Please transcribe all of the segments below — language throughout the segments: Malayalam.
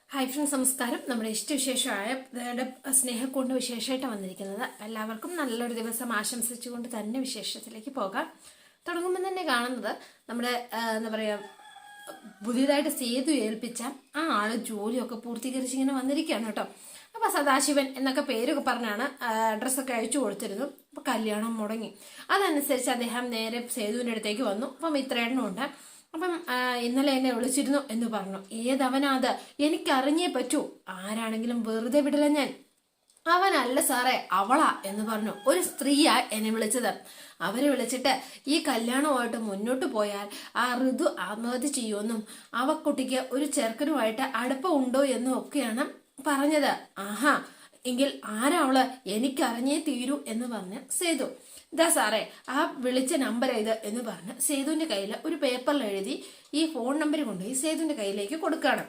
ഹായ് ഫ്രണ്ട്സ്, നമസ്കാരം. നമ്മുടെ ഇഷ്ടവിശേഷമായ സ്നേഹക്കൊണ്ട് വിശേഷമായിട്ട് വന്നിരിക്കുന്നത്. എല്ലാവർക്കും നല്ലൊരു ദിവസം ആശംസിച്ചുകൊണ്ട് തന്നെ വിശേഷത്തിലേക്ക് പോകാം. തുടങ്ങുമ്പോൾ തന്നെ കാണുന്നത് നമ്മുടെ എന്താ പറയുക, പുതിയതായിട്ട് സേതു ഏൽപ്പിച്ച ആ ആള് ജോലിയൊക്കെ പൂർത്തീകരിച്ച് ഇങ്ങനെ വന്നിരിക്കുകയാണ് കേട്ടോ. അപ്പൊ സദാശിവൻ എന്നൊക്കെ പേരൊക്കെ പറഞ്ഞാണ് അഡ്രസ്സൊക്കെ അയച്ചു കൊടുത്തിരുന്നു. അപ്പൊ കല്യാണം മുടങ്ങി. അതനുസരിച്ച് അദ്ദേഹം നേരെ സേതുവിന്റെ അടുത്തേക്ക് വന്നു. അപ്പം മിത്രേട്ടനും ഉണ്ട്. അപ്പം ഇന്നലെ എന്നെ വിളിച്ചിരുന്നു എന്ന് പറഞ്ഞു. ഏതവനാത്? എനിക്കറിഞ്ഞേ പറ്റൂ. ആരാണെങ്കിലും വെറുതെ വിടില്ല ഞാൻ. അവനല്ല സാറേ, അവളാ എന്ന് പറഞ്ഞു. ഒരു സ്ത്രീയാ എന്നെ വിളിച്ചത്. അവരെ വിളിച്ചിട്ട് ഈ കല്യാണവുമായിട്ട് മുന്നോട്ട് പോയാൽ ആ ഋതു ആത്മഹത്യ ചെയ്യുമെന്നും അവക്കുട്ടിക്ക് ഒരു ചെറുക്കനുമായിട്ട് അടുപ്പമുണ്ടോ എന്നും ഒക്കെയാണ് പറഞ്ഞത്. ആഹാ, എങ്കിൽ ആരാ അവള്? എനിക്കറിഞ്ഞേ തീരൂ എന്ന് പറഞ്ഞ് സേതു. ഇതാ സാറേ, ആ വിളിച്ച നമ്പർ ഇത് എന്ന് പറഞ്ഞ് സേതുവിന്റെ കയ്യിൽ ഒരു പേപ്പറിൽ എഴുതി ഈ ഫോൺ നമ്പർ കൊണ്ടുപോയി സേതുവിന്റെ കയ്യിലേക്ക് കൊടുക്കുകയാണ്.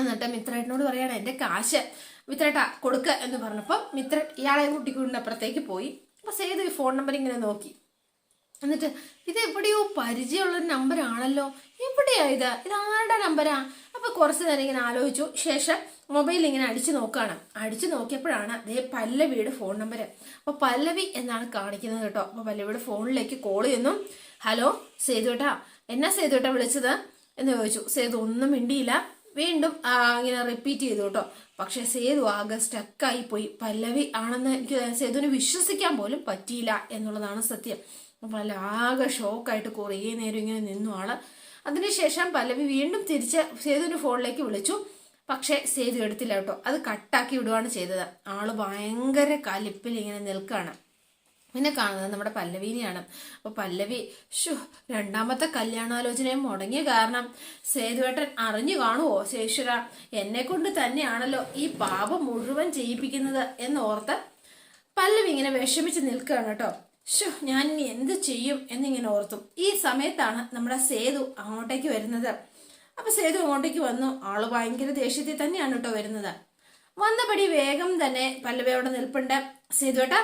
എന്നിട്ട് മിത്രേട്ടനോട് പറയാണ്, എന്റെ കാശ് മിത്രേട്ട കൊടുക്ക എന്ന് പറഞ്ഞപ്പോൾ മിത്ര ഇയാളെ കൂട്ടിക്കൊണ്ട് അപ്പുറത്തേക്ക് പോയി. അപ്പൊ സേതു ഈ ഫോൺ നമ്പർ ഇങ്ങനെ നോക്കി. എന്നിട്ട് ഇത് എവിടെയോ പരിചയമുള്ളൊരു നമ്പർ ആണല്ലോ, എവിടെയാ ഇത് ആരുടെ നമ്പരാ? അപ്പൊ കുറച്ച് നേരം ഇങ്ങനെ ആലോചിച്ചു. ശേഷം മൊബൈൽ ഇങ്ങനെ അടിച്ചു നോക്കുകയാണ്. അടിച്ചു നോക്കിയപ്പോഴാണ് അതേ പല്ലവിയുടെ ഫോൺ നമ്പർ. അപ്പൊ പല്ലവി എന്നാണ് കാണിക്കുന്നത് കേട്ടോ. അപ്പൊ പല്ലവിയുടെ ഫോണിലേക്ക് കോൾ ചെയ്യുന്നു. ഹലോ സേതുവേട്ടാ, എന്നാ സേതുവേട്ടാ വിളിച്ചത് എന്ന് ചോദിച്ചു. സേതു ഒന്നും മിണ്ടിയില്ല. വീണ്ടും ഇങ്ങനെ റിപ്പീറ്റ് ചെയ്തു കേട്ടോ. പക്ഷെ സേതു ആകെ സ്റ്റക്കായി പോയി. പല്ലവി ആണെന്ന് എനിക്ക് സേതുവിനെ വിശ്വസിക്കാൻ പോലും പറ്റിയില്ല എന്നുള്ളതാണ് സത്യം. അപ്പൊ ആകെ ഷോക്കായിട്ട് കുറേ നേരം ഇങ്ങനെ നിന്നു ആള്. അതിനുശേഷം പല്ലവി വീണ്ടും തിരിച്ച് സേതുവിന്റെ ഫോണിലേക്ക് വിളിച്ചു. പക്ഷെ സേതു എടുത്തില്ല കേട്ടോ. അത് കട്ടാക്കി വിടുകയാണ് ചെയ്തത്. ആള് ഭയങ്കര കലിപ്പിൽ ഇങ്ങനെ നിൽക്കുകയാണ്. പിന്നെ കാണുന്നത് നമ്മുടെ പല്ലവീനെയാണ്. അപ്പൊ പല്ലവി, രണ്ടാമത്തെ കല്യാണാലോചനയും മുടങ്ങിയ കാരണം സേതുവേട്ടൻ അറിഞ്ഞു കാണുവോ? ശേശ്വര, എന്നെ കൊണ്ട് തന്നെയാണല്ലോ ഈ പാപം മുഴുവൻ ചെയ്യിപ്പിക്കുന്നത് എന്നോർത്ത് പല്ലവി ഇങ്ങനെ വിഷമിച്ച് നിൽക്കുകയാണ് കേട്ടോ. ഞാൻ ഇനി എന്ത് ചെയ്യും എന്നിങ്ങനെ ഓർത്തു. ഈ സമയത്താണ് നമ്മുടെ സേതു അങ്ങോട്ടേക്ക് വരുന്നത്. അപ്പൊ സേതു അങ്ങോട്ടേക്ക് വന്നു. ആള് ഭയങ്കര ദേഷ്യത്തിൽ തന്നെയാണ് കേട്ടോ വരുന്നത്. വന്നപടി വേഗം തന്നെ പല്ലവിയോടെ നിൽപ്പുണ്ട്. സേതുവേട്ടാ,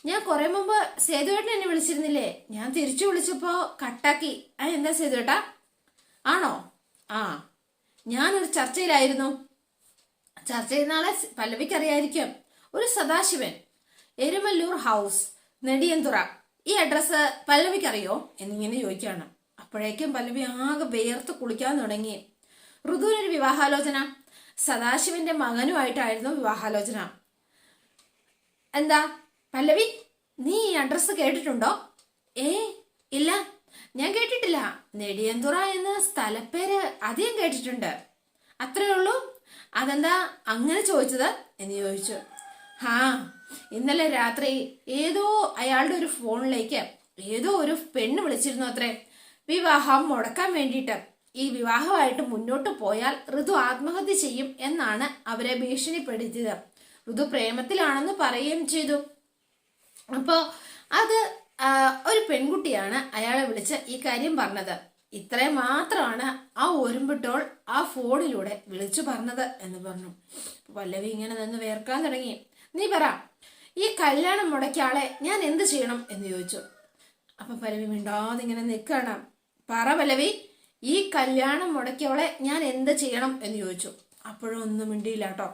ഞാൻ കുറെ മുമ്പ് സേതുവേട്ടൻ എന്നെ വിളിച്ചിരുന്നില്ലേ? ഞാൻ തിരിച്ചു വിളിച്ചപ്പോ കട്ടാക്കി. എന്താ സേതുവേട്ടാ? ആണോ? ആ, ഞാനൊരു ചർച്ചയിലായിരുന്നു. ചർച്ച ചെയ്യുന്ന ആളെ പല്ലവിക്കറിയായിരിക്കും. ഒരു സദാശിവൻ, എരുമല്ലൂർ ഹൗസ്, നെടിയന്തുറ. ഈ അഡ്രസ്സ് പല്ലവിക്കറിയോ എന്നിങ്ങനെ ചോദിക്കുകയാണ്. അപ്പോഴേക്കും പല്ലവി ആകെ വേർത്ത് കുളിക്കാൻ തുടങ്ങി. ഋതുവിനൊരു വിവാഹാലോചന, സദാശിവന്റെ മകനുമായിട്ടായിരുന്നു വിവാഹാലോചന. എന്താ പല്ലവി, നീ ഈ അഡ്രസ്സ് കേട്ടിട്ടുണ്ടോ? ഇല്ല, ഞാൻ കേട്ടിട്ടില്ല. നെടിയന്തുറ എന്ന സ്ഥലപ്പേര് അധികം കേട്ടിട്ടുണ്ട്, അത്രേ ഉള്ളൂ. അതെന്താ അങ്ങനെ ചോദിച്ചത് എന്ന് ചോദിച്ചു. ഇന്നലെ രാത്രി ഏതോ അയാളുടെ ഒരു ഫോണിലേക്ക് ഏതോ ഒരു പെണ്ണ് വിളിച്ചിരുന്നു അത്രേ, വിവാഹം മുടക്കാൻ വേണ്ടിയിട്ട്. ഈ വിവാഹമായിട്ട് മുന്നോട്ട് പോയാൽ ഋതു ആത്മഹത്യ ചെയ്യും എന്നാണ് അവരെ ഭീഷണിപ്പെടുത്തിയത്. ഋതു പ്രേമത്തിലാണെന്ന് പറയുകയും ചെയ്തു. അപ്പോ അത് ഒരു പെൺകുട്ടിയാണ് അയാളെ വിളിച്ച് ഈ കാര്യം പറഞ്ഞത്. ഇത്രയും മാത്രമാണ് ആ ഒരുമ്പിട്ടോൾ ആ ഫോണിലൂടെ വിളിച്ചു പറഞ്ഞത് എന്ന് പറഞ്ഞു. പല്ലവി ഇങ്ങനെ നിന്ന് വേർക്കാൻ തുടങ്ങി. നീ പറ, ഈ കല്യാണം മുടക്കിയ ആളെ ഞാൻ എന്ത് ചെയ്യണം എന്ന് ചോദിച്ചു. അപ്പൊ പല്ലവി മിണ്ടാതെ ഇങ്ങനെ നിൽക്കണം. പറ പല്ലവി, ഈ കല്യാണം മുടക്കിയവളെ ഞാൻ എന്ത് ചെയ്യണം എന്ന് ചോദിച്ചു. അപ്പോഴും ഒന്നും മിണ്ടിയില്ല കേട്ടോ.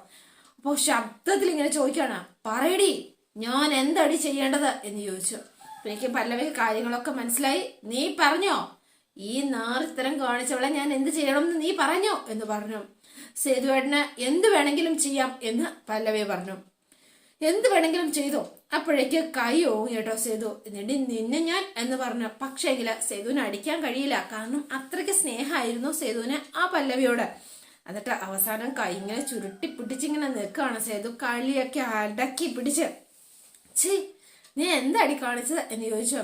അപ്പൊ ശബ്ദത്തിൽ ഇങ്ങനെ ചോദിക്കാണ്, പറയടി, ഞാൻ എന്തടി ചെയ്യേണ്ടത് എന്ന് ചോദിച്ചു. എനിക്ക് പല്ലവി കാര്യങ്ങളൊക്കെ മനസ്സിലായി. നീ പറഞ്ഞോ, ഈ നാറിത്തരം കാണിച്ചവളെ ഞാൻ എന്ത് ചെയ്യണം എന്ന് നീ പറഞ്ഞോ എന്ന് പറഞ്ഞു. സേതുവേട്ടന് എന്ത് വേണമെങ്കിലും ചെയ്യാം എന്ന് പല്ലവി പറഞ്ഞു. എന്ത് വേണമെങ്കിലും ചെയ്തോ? അപ്പോഴേക്ക് കൈ ഓങ്ങി കേട്ടോ സേതു. എന്നിട്ട് നിന്നെ ഞാൻ എന്ന് പറഞ്ഞു. പക്ഷേങ്കില് സേതുവിനെ അടിക്കാൻ കഴിയില്ല. കാരണം അത്രയ്ക്ക് സ്നേഹമായിരുന്നു സേതുവിന് ആ പല്ലവിയോട്. എന്നിട്ട് അവസാനം കൈ ഇങ്ങനെ ചുരുട്ടി പിടിച്ചിങ്ങനെ നിൽക്കുകയാണ് സേതു, കളിയൊക്കെ അടക്കി പിടിച്ച്. നീ എന്താടി കാണിച്ചത് എന്ന് ചോദിച്ചു.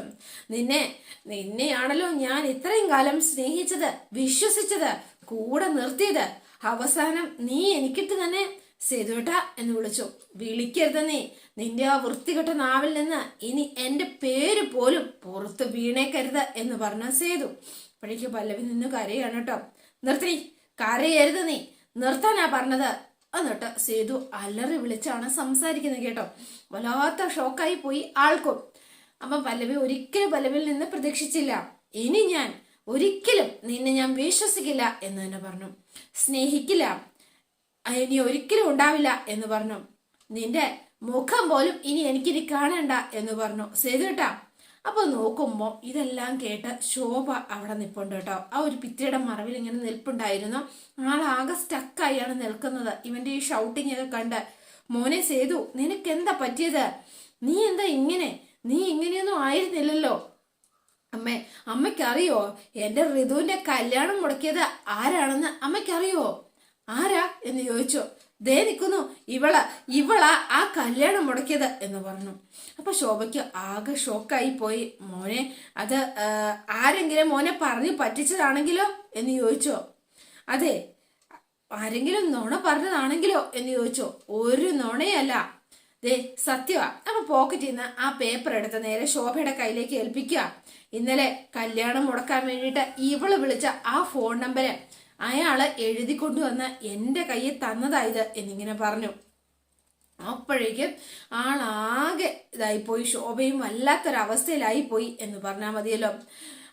നിന്നെയാണല്ലോ ഞാൻ ഇത്രയും കാലം സ്നേഹിച്ചത്, വിശ്വസിച്ചത്, കൂടെ നിർത്തിയത്. അവസാനം നീ എനിക്കിട്ട് തന്നെ സേതുവേട്ട എന്ന് വിളിച്ചു. വിളിക്കരുത് നീ. നിന്റെ ആ വൃത്തികെട്ട നാവിൽ നിന്ന് ഇനി എന്റെ പേര് പോലും പുറത്ത് വീണേക്കരുത് എന്ന് പറഞ്ഞ സേതു. അപ്പോഴേക്ക് പല്ലവി നിന്ന് കരയാണ് കേട്ടോ. നിർത്തി, കരയരുത് നീ, നിർത്താനാ പറഞ്ഞത്. എന്നിട്ട് സേതു അലറി വിളിച്ചാണ് സംസാരിക്കുന്നത് കേട്ടോ. വല്ലാത്ത ഷോക്കായി പോയി ആൾക്കും. അപ്പൊ പല്ലവി ഒരിക്കലും പല്ലവിയിൽ നിന്ന് പ്രതീക്ഷിച്ചില്ല. ഇനി ഞാൻ ഒരിക്കലും നിന്നെ ഞാൻ വിശ്വസിക്കില്ല എന്ന് തന്നെ പറഞ്ഞു. സ്നേഹിക്കില്ല. ഇനി ഒരിക്കലും ഉണ്ടാവില്ല എന്ന് പറഞ്ഞു. നിന്റെ മുഖം പോലും ഇനി എനിക്കിനി കാണണ്ട എന്ന് പറഞ്ഞു സേതു കേട്ടാ. അപ്പൊ നോക്കുമ്പോ ഇതെല്ലാം കേട്ട് ശോഭ അവിടെ നിൽപ്പുണ്ട് കേട്ടോ. ആ ഒരു ഭിത്തിയുടെ മറവിൽ ഇങ്ങനെ നിൽപ്പുണ്ടായിരുന്നു. ആളാകെ സ്റ്റക്കായാണ് നിൽക്കുന്നത്. ഇവന്റെ ഈ ഷൗട്ടിങ് ഒക്കെ കണ്ട് മോനെ സേതു നിനക്ക് എന്താ പറ്റിയത്? നീ എന്താ ഇങ്ങനെ? നീ ഇങ്ങനെയൊന്നും ആയിരുന്നില്ലല്ലോ. അമ്മയ്ക്കറിയോ എന്റെ ഋതുവിന്റെ കല്യാണം മുടക്കിയത് ആരാണെന്ന് അമ്മയ്ക്കറിയോ? ആരാ എന്ന് ചോദിച്ചു. ദേ നിൽക്കുന്നു ഇവളാ ആ കല്യാണം മുടക്കിയത് എന്ന് പറഞ്ഞു. അപ്പൊ ശോഭയ്ക്ക് ആകെ ഷോക്കായി പോയി. മോനെ അത് ആരെങ്കിലും മോനെ പറഞ്ഞു പറ്റിച്ചതാണെങ്കിലോ എന്ന് ചോദിച്ചോ. അതെ, ആരെങ്കിലും നുണ പറഞ്ഞതാണെങ്കിലോ എന്ന് ചോദിച്ചോ. ഒരു നുണയല്ല, ദേ സത്യമാ. അപ്പൊ പോക്കറ്റിൽ നിന്ന് ആ പേപ്പർ എടുത്ത് നേരെ ശോഭയുടെ കയ്യിലേക്ക് ഏൽപ്പിക്കുക. ഇന്നലെ കല്യാണം മുടക്കാൻ വേണ്ടിയിട്ട് ഇവള് വിളിച്ച ആ ഫോൺ നമ്പര് അയാള് എഴുതി കൊണ്ടുവന്ന് എന്റെ കയ്യിൽ തന്നതായത് എന്നിങ്ങനെ പറഞ്ഞു. അപ്പോഴേക്കും ആളാകെ ഇതായിപ്പോയി. ശോഭയും വല്ലാത്തൊരവസ്ഥയിലായി പോയി എന്ന് പറഞ്ഞാൽ മതിയല്ലോ.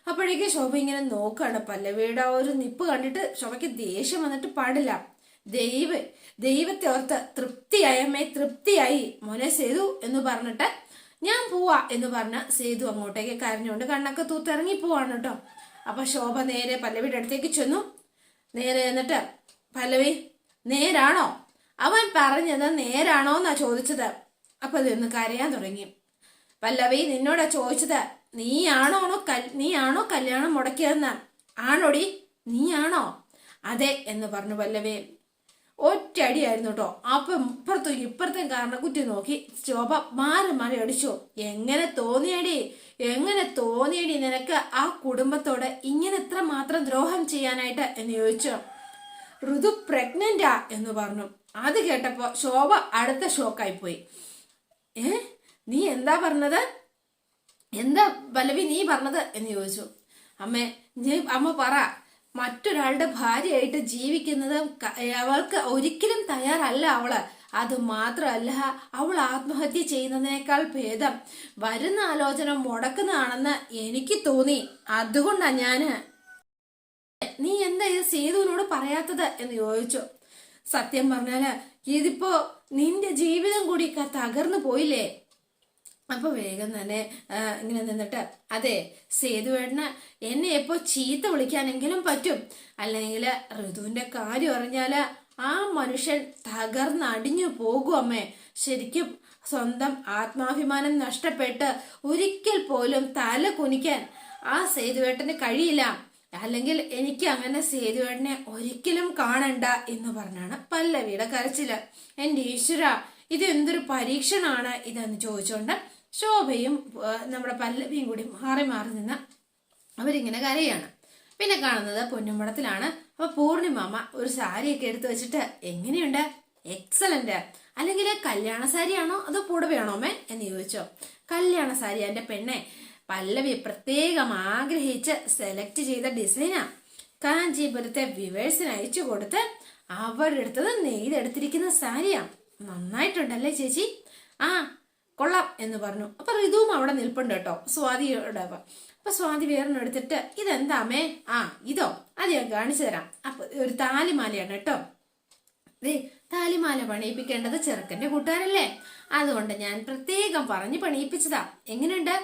അപ്പോഴേക്കും ശോഭ ഇങ്ങനെ നോക്കാണ്. പല്ലവിയുടെ ആ ഒരു നിപ്പ് കണ്ടിട്ട് ശോഭയ്ക്ക് ദേഷ്യം വന്നിട്ട് പാടില്ല. ദൈവത്തെ ഓർത്ത് തൃപ്തിയായി അമ്മേ, തൃപ്തിയായി മോനെ സേതു എന്ന് പറഞ്ഞിട്ട് ഞാൻ പോവാ എന്ന് പറഞ്ഞ സേതു അങ്ങോട്ടേക്ക് കരഞ്ഞുകൊണ്ട് കണ്ണൊക്കെ തൂത്തിറങ്ങി പോവാണ് കേട്ടോ. അപ്പൊ ശോഭ നേരെ പല്ലവിയുടെ അടുത്തേക്ക് ചെന്നു. നേരെ എന്നിട്ട് പല്ലവി നേരാണോ? അവൻ പറഞ്ഞത് നേരാണോ എന്നാ ചോദിച്ചത്. അപ്പൊ ഇതൊന്ന് കരയാൻ തുടങ്ങി. പല്ലവി നിന്നോടാ ചോദിച്ചത്, നീയാണോ കല്യാണം മുടക്കിയതെന്ന്? ആണോടി, നീയാണോ? അതെ എന്ന് പറഞ്ഞു പല്ലവി. ഒറ്റയടിയായിരുന്നു കേട്ടോ. അപ്പം ഇപ്പുറത്തും കാരണക്കുറ്റി നോക്കി ശോഭ മാറി അടിച്ചു. എങ്ങനെ തോന്നിയടി നിനക്ക് ആ കുടുംബത്തോട് ഇങ്ങനെ എത്ര മാത്രം ദ്രോഹം ചെയ്യാനായിട്ട് എന്ന് ചോദിച്ചു. ഋതു പ്രഗ്നന്റാ എന്ന് പറഞ്ഞു. അത് കേട്ടപ്പോ ശോഭ അടുത്ത ഷോക്കായി പോയി. നീ എന്താ പറഞ്ഞത്? എന്താ പല്ലവി നീ പറഞ്ഞത് എന്ന് ചോദിച്ചു. അമ്മ പറ, മറ്റൊരാളുടെ ഭാര്യയായിട്ട് ജീവിക്കുന്നത് അവൾക്ക് ഒരിക്കലും തയ്യാറല്ല അവള്. അത് മാത്രമല്ല, അവൾ ആത്മഹത്യ ചെയ്യുന്നതിനേക്കാൾ ഭേദം വരുന്ന ആലോചന മുടക്കുന്നതാണെന്ന് എനിക്ക് തോന്നി. അതുകൊണ്ടാ നീ എന്താ ഇത് സേതുവിനോട് പറയാത്തത് എന്ന് ചോദിച്ചു. സത്യം പറഞ്ഞാല് ഇതിപ്പോ നിന്റെ ജീവിതം കൂടി തകർന്നു പോയില്ലേ. അപ്പൊ വേഗം തന്നെ ഇങ്ങനെ നിന്നിട്ട്, അതെ സേതുവേട്ടന് എന്നെ എപ്പോ ചീത്ത വിളിക്കാനെങ്കിലും പറ്റും, അല്ലെങ്കിൽ ഋതുവിന്റെ കാര്യം അറിഞ്ഞാല് ആ മനുഷ്യൻ തകർന്നടിഞ്ഞു പോകും അമ്മേ. ശരിക്കും സ്വന്തം ആത്മാഭിമാനം നഷ്ടപ്പെട്ട് ഒരിക്കൽ പോലും തല കുനിക്കാൻ ആ സേതുവേട്ടന് കഴിയില്ല. അല്ലെങ്കിൽ എനിക്ക് അങ്ങനെ സേതുവേട്ടനെ ഒരിക്കലും കാണണ്ട എന്ന് പറഞ്ഞാണ് പല്ലവിയുടെ കരച്ചില്. എന്റെ ഈശ്വര, ഇത് എന്തൊരു പരീക്ഷണാണ് ഇതെന്ന് ചോദിച്ചുകൊണ്ട് ശോഭയും നമ്മുടെ പല്ലവിയും കൂടി മാറി നിന്ന് അവരിങ്ങനെ കരയാണ്. പിന്നെ കാണുന്നത് പൊന്നുമ്പടത്തിലാണ്. അപ്പൊ പൂർണിമാമ ഒരു സാരിയൊക്കെ എടുത്തു വെച്ചിട്ട്, എങ്ങനെയുണ്ട്? എക്സലന്റ്. അല്ലെങ്കിൽ കല്യാണ സാരിയാണോ അതോ പുടവയാണോ അമ്മേ എന്ന് ചോദിച്ചോ. കല്യാണ സാരി എന്റെ പെണ്ണെ, പല്ലവി പ്രത്യേകം ആഗ്രഹിച്ച് സെലക്ട് ചെയ്ത ഡിസൈനാ. കാഞ്ചീപുരത്തെ വിവേഴ്സിന് അയച്ചു കൊടുത്ത് അവരെടുത്തത് നെയ്തെടുത്തിരിക്കുന്ന സാരിയാ. നന്നായിട്ടുണ്ടല്ലേ ചേച്ചി? ആ കൊള്ളാം എന്ന് പറഞ്ഞു. അപ്പൊ ഋതുവും അവിടെ നിൽപ്പുണ്ട് കേട്ടോ, സ്വാതിയോടെ. അപ്പൊ സ്വാതി വേറൊന്നും എടുത്തിട്ട്, ഇതെന്താ അമ്മേ? ഇതോ? അത് ഞാൻ കാണിച്ചു തരാം. അപ്പൊ ഒരു താലിമാലയാണ് കേട്ടോ. താലിമാല പണിയിപ്പിക്കേണ്ടത് ചെറുക്കന്റെ കൂട്ടുകാരല്ലേ, അതുകൊണ്ട് ഞാൻ പ്രത്യേകം പറഞ്ഞു പണിയിപ്പിച്ചതാ. എങ്ങനെയുണ്ട്?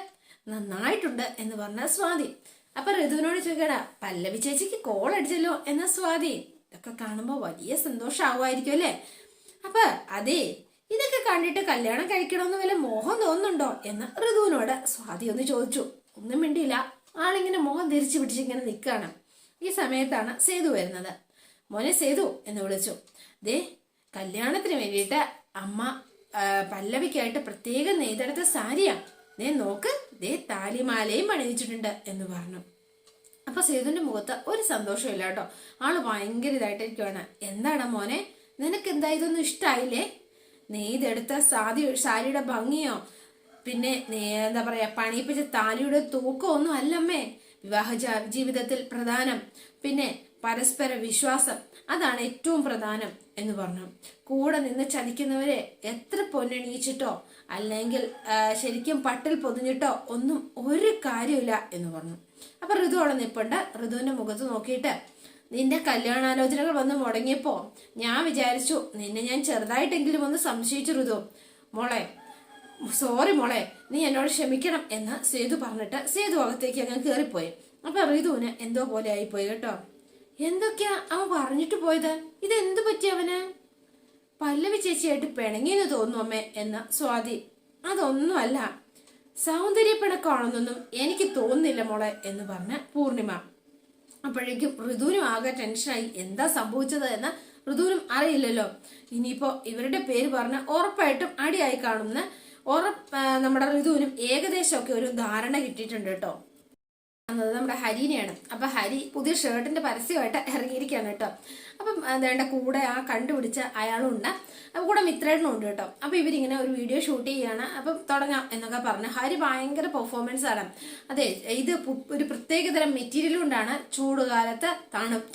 നന്നായിട്ടുണ്ട് എന്ന് പറഞ്ഞ സ്വാതി. അപ്പൊ ഋതുവിനോട് ചോദിക്കടാ, പല്ലവി ചേച്ചിക്ക് കോൾ അടിച്ചല്ലോ എന്ന സ്വാതി. ഇതൊക്കെ കാണുമ്പോ വലിയ സന്തോഷമാവുമായിരിക്കും അല്ലേ? അപ്പൊ അതെ, ഇതൊക്കെ കണ്ടിട്ട് കല്യാണം കഴിക്കണമെന്ന് വല്ല മോഹം തോന്നുന്നുണ്ടോ എന്ന് ഋതുവിനോട് സ്വാതി ഒന്ന് ചോദിച്ചു. ഒന്നും മിണ്ടിയില്ല. ആളിങ്ങനെ മോഹം ധരിച്ചു പിടിച്ചിങ്ങനെ നിൽക്കുകയാണ്. ഈ സമയത്താണ് സേതു വരുന്നത്. മോനെ സേതു എന്ന് വിളിച്ചു. ദേ കല്യാണത്തിന് വേണ്ടിയിട്ട് അമ്മ പല്ലവിക്കായിട്ട് പ്രത്യേകം നെയ്തെടുത്ത സാരിയാ. ദേ നോക്ക്, ദേ താലിമാലയും പണിയിച്ചിട്ടുണ്ട് എന്ന് പറഞ്ഞു. അപ്പൊ സേതുവിന്റെ മുഖത്ത് ഒരു സന്തോഷമില്ല കേട്ടോ. ആള് ഭയങ്കര ഇതായിട്ടിരിക്കുവാണ്. എന്താടാ മോനെ, നിനക്ക് എന്താ ഇതൊന്നും ഇഷ്ടായില്ലേ? നെയ്തെടുത്ത സാരിയുടെ ഭംഗിയോ പിന്നെ എന്താ പറയാ പണിയിപ്പിച്ച താലിയുടെ തൂക്കം ഒന്നും അല്ലമ്മേ. വിവാഹ ജീവിതത്തിൽ പ്രധാനം പിന്നെ പരസ്പര വിശ്വാസം, അതാണ് ഏറ്റവും പ്രധാനം എന്ന് പറഞ്ഞു. കൂടെ നിന്ന് ചതിക്കുന്നവരെ എത്ര പൊന്നെണീച്ചിട്ടോ അല്ലെങ്കിൽ ശരിക്കും പട്ടിൽ പൊതിഞ്ഞിട്ടോ ഒന്നും ഒരു കാര്യമില്ല എന്ന് പറഞ്ഞു. അപ്പൊ ഋതു അവിടെ നിൽപ്പുണ്ട്. ഋതുവിന്റെ മുഖത്ത് നോക്കിയിട്ട്, നിന്റെ കല്യാണാലോചനകൾ വന്ന് മുടങ്ങിയപ്പോ ഞാൻ വിചാരിച്ചു നിന്നെ ഞാൻ ചെറുതായിട്ടെങ്കിലും ഒന്ന് സംശയിച്ചു ഋതു. മോളെ സോറി മോളെ, നീ എന്നോട് ക്ഷമിക്കണം എന്ന് സേതു പറഞ്ഞിട്ട് സേതു അകത്തേക്ക് അങ്ങ് കയറിപ്പോയി. അപ്പൊ ഋതുവിന് എന്തോ പോലെ ആയിപ്പോയി കേട്ടോ. എന്തൊക്കെയാ അവൻ പറഞ്ഞിട്ട് പോയത്? ഇതെന്തു പറ്റി അവന്? പല്ലവി ചേച്ചിയായിട്ട് പിണങ്ങിയെന്ന് തോന്നുന്നു അമ്മേ എന്ന് സ്വാതി. അതൊന്നുമല്ല, സൗന്ദര്യപ്പിണക്കാണെന്നൊന്നും എനിക്ക് തോന്നുന്നില്ല മോളെ എന്ന് പറഞ്ഞ പൂർണിമ. അപ്പോഴേക്കും ഋതുവിനും ആകെ ടെൻഷനായി. എന്താ സംഭവിച്ചത് എന്ന് ഋതുവിനും അറിയില്ലല്ലോ. ഇനിയിപ്പോ ഇവരുടെ പേര് പറഞ്ഞ് ഉറപ്പായിട്ടും അടിയായി കാണുമെന്ന് നമ്മുടെ ഋതുവിനും ഏകദേശമൊക്കെ ഒരു ധാരണ കിട്ടിയിട്ടുണ്ട് കേട്ടോ. നമ്മുടെ ഹരിനെയാണ്. അപ്പൊ ഹരി പുതിയ ഷർട്ടിന്റെ പരസ്യമായിട്ട് ഇറങ്ങിയിരിക്കുകയാണ് കേട്ടോ. അപ്പം വേണ്ട കൂടെ ആ കണ്ടുപിടിച്ച അയാളും ഉണ്ട്, അപ്പൊ കൂടെ മിത്രേട്ടനും ഉണ്ട് കേട്ടോ. അപ്പൊ ഇവരിങ്ങനെ ഒരു വീഡിയോ ഷൂട്ട് ചെയ്യാണ്. അപ്പം തുടങ്ങാം എന്നൊക്കെ പറഞ്ഞു. ഹരി ഭയങ്കര പെർഫോമൻസ് ആണ്. അതെ, ഇത് ഒരു പ്രത്യേകതരം മെറ്റീരിയൽ കൊണ്ടാണ് ചൂടുകാലത്ത്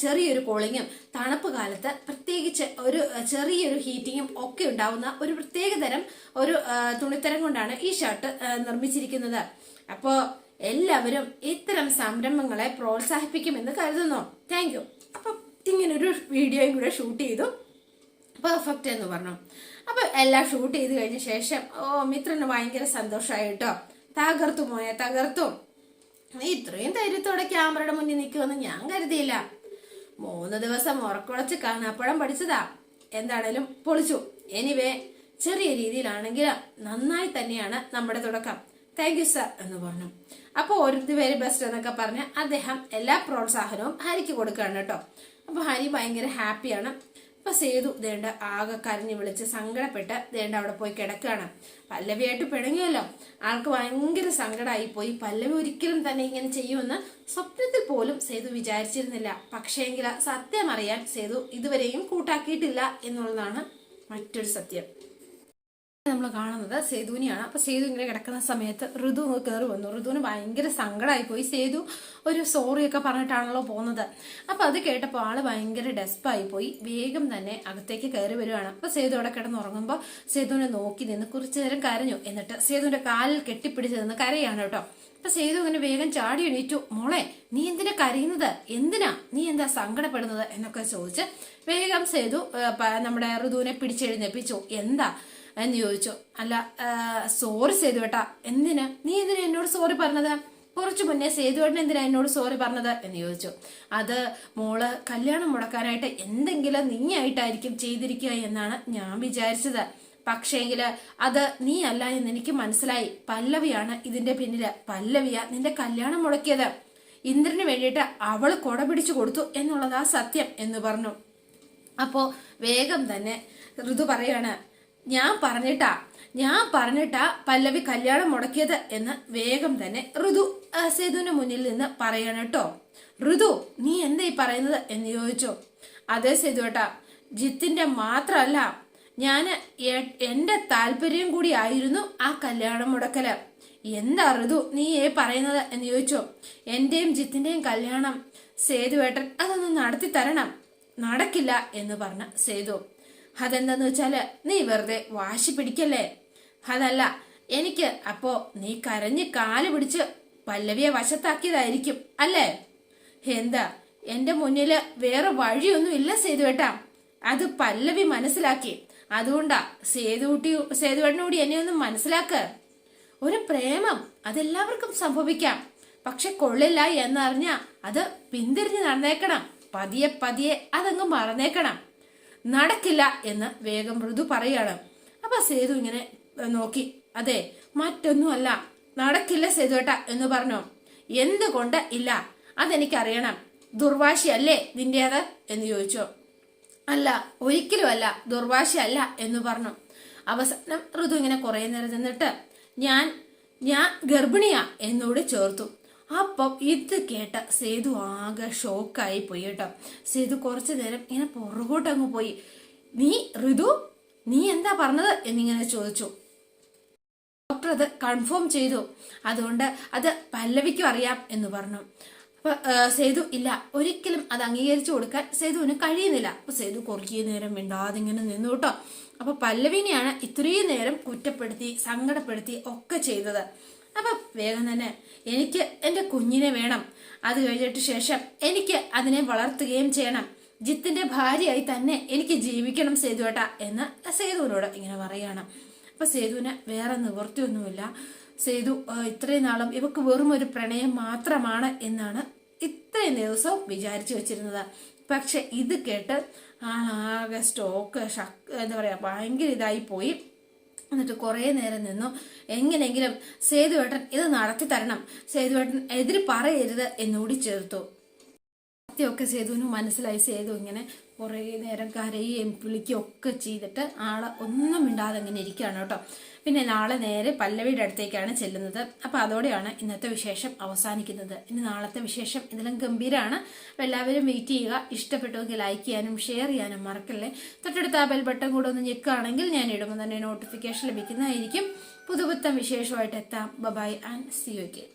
ചെറിയൊരു കൂളിങ്ങും തണുപ്പ് കാലത്ത് പ്രത്യേകിച്ച് ഒരു ചെറിയൊരു ഹീറ്റിങ്ങും ഒക്കെ ഉണ്ടാവുന്ന ഒരു പ്രത്യേകതരം ഒരു തുണിത്തരം കൊണ്ടാണ് ഈ ഷർട്ട് നിർമ്മിച്ചിരിക്കുന്നത്. അപ്പോ എല്ലാവരും ഇത്തരം സംരംഭങ്ങളെ പ്രോത്സാഹിപ്പിക്കുമെന്ന് കരുതുന്നു. Thank you. അപ്പം ഇങ്ങനൊരു വീഡിയോയും കൂടെ ഷൂട്ട് ചെയ്തു. പെർഫെക്റ്റ് എന്ന് പറഞ്ഞു. അപ്പൊ എല്ലാം ഷൂട്ട് ചെയ്ത് കഴിഞ്ഞ ശേഷം മിത്രന് ഭയങ്കര സന്തോഷമായി കേട്ടോ. തകർത്തു മോയെ, തകർത്തു. ഇത്രയും ധൈര്യത്തോടെ ക്യാമറയുടെ മുന്നിൽ നിൽക്കുമെന്ന് ഞാൻ കരുതിയില്ല. 3 ദിവസം ഉറക്കുളച്ച് കാണാപ്പഴം പഠിച്ചതാ. എന്താണേലും പൊളിച്ചു. എനിവേ ചെറിയ രീതിയിലാണെങ്കിലും നന്നായി തന്നെയാണ് നമ്മുടെ തുടക്കം. താങ്ക് യു സർ എന്ന് പറഞ്ഞു. അപ്പൊ ഒരു വെരി ബെസ്റ്റ് എന്നൊക്കെ പറഞ്ഞ് അദ്ദേഹം എല്ലാ പ്രോത്സാഹനവും ഹരിക്ക് കൊടുക്കുകയാണ് കേട്ടോ. അപ്പൊ ഹരി ഭയങ്കര ഹാപ്പിയാണ്. അപ്പൊ സേതു ദേണ്ട ആകെ കരഞ്ഞു വിളിച്ച് സങ്കടപ്പെട്ട് ദേണ്ട അവിടെ പോയി കിടക്കുകയാണ്. പല്ലവിയായിട്ട് പിണങ്ങിയല്ലോ. ആൾക്ക് ഭയങ്കര സങ്കടമായി പോയി. പല്ലവി ഒരിക്കലും തന്നെ ഇങ്ങനെ ചെയ്യുമെന്ന് സ്വപ്നത്തിൽ പോലും സേതു വിചാരിച്ചിരുന്നില്ല. പക്ഷേങ്കിൽ സത്യം അറിയാൻ സേതു ഇതുവരെയും കൂട്ടാക്കിയിട്ടില്ല എന്നുള്ളതാണ് മറ്റൊരു സത്യം. നമ്മൾ കാണുന്നത് സേതുവിനെയാണ്. അപ്പൊ സേതു ഇങ്ങനെ കിടക്കുന്ന സമയത്ത് ഋതു കയറി വന്നു. ഋതുവിന് ഭയങ്കര സങ്കടമായി പോയി. സേതു ഒരു സോറിയൊക്കെ പറഞ്ഞിട്ടാണല്ലോ പോകുന്നത്. അപ്പൊ അത് കേട്ടപ്പോൾ ആള് ഭയങ്കര ഡെസ്പായി പോയി. വേഗം തന്നെ അകത്തേക്ക് കയറി വരുവാണ്. അപ്പൊ സേതു അവിടെ കിടന്നുറങ്ങുമ്പോൾ സേതുവിനെ നോക്കി നിന്ന് കുറച്ചു നേരം കരഞ്ഞു. എന്നിട്ട് സേതുവിന്റെ കാലിൽ കെട്ടിപ്പിടിച്ച് നിന്ന് കരയാണ് കേട്ടോ. അപ്പൊ സേതു അങ്ങനെ വേഗം ചാടി എണീറ്റു. മോളെ, നീ എന്തിനാ കരയുന്നത്? എന്തിനാ നീ എന്താ സങ്കടപ്പെടുന്നത് എന്നൊക്കെ ചോദിച്ച് വേഗം സേതു നമ്മുടെ ഋതുവിനെ പിടിച്ചെഴുന്നേപ്പിച്ചു. എന്താ എന്ന് ചോദിച്ചു. അല്ല സോറി സേതു ഏട്ടാ. എന്തിനാ നീ എന്തിനാ എന്നോട് സോറി പറഞ്ഞത്? കുറച്ചു മുന്നേ സേതുവേട്ടൻ എന്തിനാ എന്നോട് സോറി പറഞ്ഞത് എന്ന് ചോദിച്ചു. അത് മോള് കല്യാണം മുടക്കാനായിട്ട് എന്തെങ്കിലും നീയായിട്ടായിരിക്കും ചെയ്തിരിക്കുക എന്നാണ് ഞാൻ വിചാരിച്ചത്. പക്ഷേങ്കില് അത് നീ അല്ല എന്ന് എനിക്ക് മനസ്സിലായി. പല്ലവിയാണ് ഇതിന്റെ പിന്നില്. പല്ലവിയാ നിന്റെ കല്യാണം മുടക്കിയത്. ഇന്ദ്രന് വേണ്ടിയിട്ട് അവള് കൊട പിടിച്ചു കൊടുത്തു എന്നുള്ളതാ സത്യം എന്ന് പറഞ്ഞു. അപ്പോ വേഗം തന്നെ ഋതു പറയാണ്, ഞാൻ പറഞ്ഞിട്ടാ പല്ലവി കല്യാണം മുടക്കിയത് എന്ന് വേഗം തന്നെ ഋതു സേതുവിന്റെ മുന്നിൽ നിന്ന് പറയണം കേട്ടോ. ഋതു, നീ എന്താ ഈ പറയുന്നത് എന്ന് ചോദിച്ചു. അതേ സേതുവേട്ടാ, ജിത്തിന്റെ മാത്രമല്ല, എന്റെ താല്പര്യം കൂടി ആയിരുന്നു ആ കല്യാണം മുടക്കല്. എന്താ ഋതു നീ പറയുന്നത് എന്ന് ചോദിച്ചു. എന്റെയും ജിത്തിന്റെയും കല്യാണം സേതുവേട്ടൻ അതൊന്ന് നടത്തി തരണം. നടക്കില്ല എന്ന് പറഞ്ഞ സേതു. അതെന്താന്ന് വെച്ചാല് നീ വെറുതെ വാശി പിടിക്കല്ലേ. അതല്ല, എനിക്ക് അപ്പോ നീ കരഞ്ഞ് കാല് പിടിച്ച് പല്ലവിയെ വശത്താക്കിയതായിരിക്കും അല്ലേ? എന്താ, എന്റെ മുന്നില് വേറെ വഴിയൊന്നും ഇല്ല സേതുവേട്ടാ. അത് പല്ലവി മനസ്സിലാക്കി. അതുകൊണ്ടാ സേതുവേട്ടനോട് എന്നെ ഒന്ന് മനസ്സിലാക്ക്. ഒരു പ്രേമം അതെല്ലാവർക്കും സംഭവിക്കാം. പക്ഷെ കൊള്ളില്ല എന്നറിഞ്ഞ അത് പിന്തിരിഞ്ഞ് നടന്നേക്കണം. പതിയെ പതിയെ അതങ്ങ് മറന്നേക്കണം. നടക്കില്ല എന്ന് വേഗം മൃദു പറയാണ്. അപ്പൊ സേതു ഇങ്ങനെ നോക്കി. അതെ, മറ്റൊന്നുമല്ല, നടക്കില്ല സേതുവേട്ട എന്ന് പറഞ്ഞു. എന്തുകൊണ്ട് ഇല്ല? അതെനിക്കറിയണം. ദുർവാശിയല്ലേ നിന്റേത് എന്ന് ചോദിച്ചു. അല്ല, ഒരിക്കലും അല്ല, ദുർവാശിയല്ല എന്ന് പറഞ്ഞു. അവസാനം ഋതു ഇങ്ങനെ കുറെ നേരം നിന്നിട്ട് ഞാൻ ഗർഭിണിയാ എന്നോട് ചേർത്തു. അപ്പം ഇത് കേട്ട സേതു ആകെ ഷോക്കായി പോയി കേട്ടോ. സേതു കുറച്ചു നേരം ഇങ്ങനെ പുറകോട്ടങ്ങ് പോയി. ഋതു നീ എന്താ പറഞ്ഞത് എന്നിങ്ങനെ ചോദിച്ചു. ഡോക്ടർ അത് കൺഫേം ചെയ്തു. അതുകൊണ്ട് അത് പല്ലവിക്കും അറിയാം എന്ന് പറഞ്ഞു. അപ്പൊ സേതു ഇല്ല, ഒരിക്കലും അത് അംഗീകരിച്ചു കൊടുക്കാൻ സേതുവിന് കഴിയുന്നില്ല. അപ്പൊ സേതു കുറേ നേരം മിണ്ടാതെ ഇങ്ങനെ നിന്നു കേട്ടോ. അപ്പൊ പല്ലവിനെയാണ് ഇത്രയും നേരം കുറ്റപ്പെടുത്തി സങ്കടപ്പെടുത്തി ഒക്കെ ചെയ്തത്. അപ്പം വേഗം തന്നെ എനിക്ക് എൻ്റെ കുഞ്ഞിനെ വേണം, അത് കഴിഞ്ഞിട്ട് ശേഷം എനിക്ക് അതിനെ വളർത്തുകയും ചെയ്യണം, ജിത്തിന്റെ ഭാര്യയായി തന്നെ എനിക്ക് ജീവിക്കണം സേതുവേട്ട എന്ന് സേതുവിനോട് ഇങ്ങനെ പറയാണ്. അപ്പൊ സേതുവിന് വേറെ നിവൃത്തിയൊന്നുമില്ല. സേതു ഇത്രയും നാളും ഇവക്ക് വെറും ഒരു പ്രണയം മാത്രമാണ് എന്നാണ് ഇത്രയും ദിവസവും വിചാരിച്ചു വെച്ചിരുന്നത്. പക്ഷെ ഇത് കേട്ട് ആകെ സ്റ്റോക്ക് എന്താ പറയാ ഭയങ്കര ഇതായി പോയി. എന്നിട്ട് കുറേ നേരം നിന്നു. എങ്ങനെയെങ്കിലും സേതുവേട്ടൻ ഇത് നടത്തി തരണം, സേതുവേട്ടൻ എതിര് പറയരുത് എന്നുകൂടി ചേർത്തു. സത്യമൊക്കെ സേതുവിന് മനസ്സിലായി. സേതു ഇങ്ങനെ കുറേ നേരം കരയുകയും വിളിക്കുകയും ഒക്കെ ചെയ്തിട്ട് ആളെ ഒന്നും മിണ്ടാതെ അങ്ങനെ ഇരിക്കുകയാണ് കേട്ടോ. പിന്നെ നാളെ നേരെ പല്ലവിയുടെ അടുത്തേക്കാണ് ചെല്ലുന്നത്. അപ്പൊ അതോടെയാണ് ഇന്നത്തെ വിശേഷം അവസാനിക്കുന്നത്. ഇനി നാളത്തെ വിശേഷം ഇതിലും ഗംഭീരമാണ്. അപ്പൊ എല്ലാവരും വെയിറ്റ് ചെയ്യുക. ഇഷ്ടപ്പെട്ടുവെങ്കിൽ ലൈക്ക് ചെയ്യാനും ഷെയർ ചെയ്യാനും മറക്കല്ലേ. തൊട്ടടുത്ത ആ ബെൽ ബട്ടൺ കൂടെ ഒന്ന് ഞെക്കുകയാണെങ്കിൽ ഞാൻ ഇടുമ്പോൾ തന്നെ നോട്ടിഫിക്കേഷൻ ലഭിക്കുന്നതായിരിക്കും. പുതുപുത്തൻ വിശേഷമായിട്ട് എത്താം. Bye and see you again.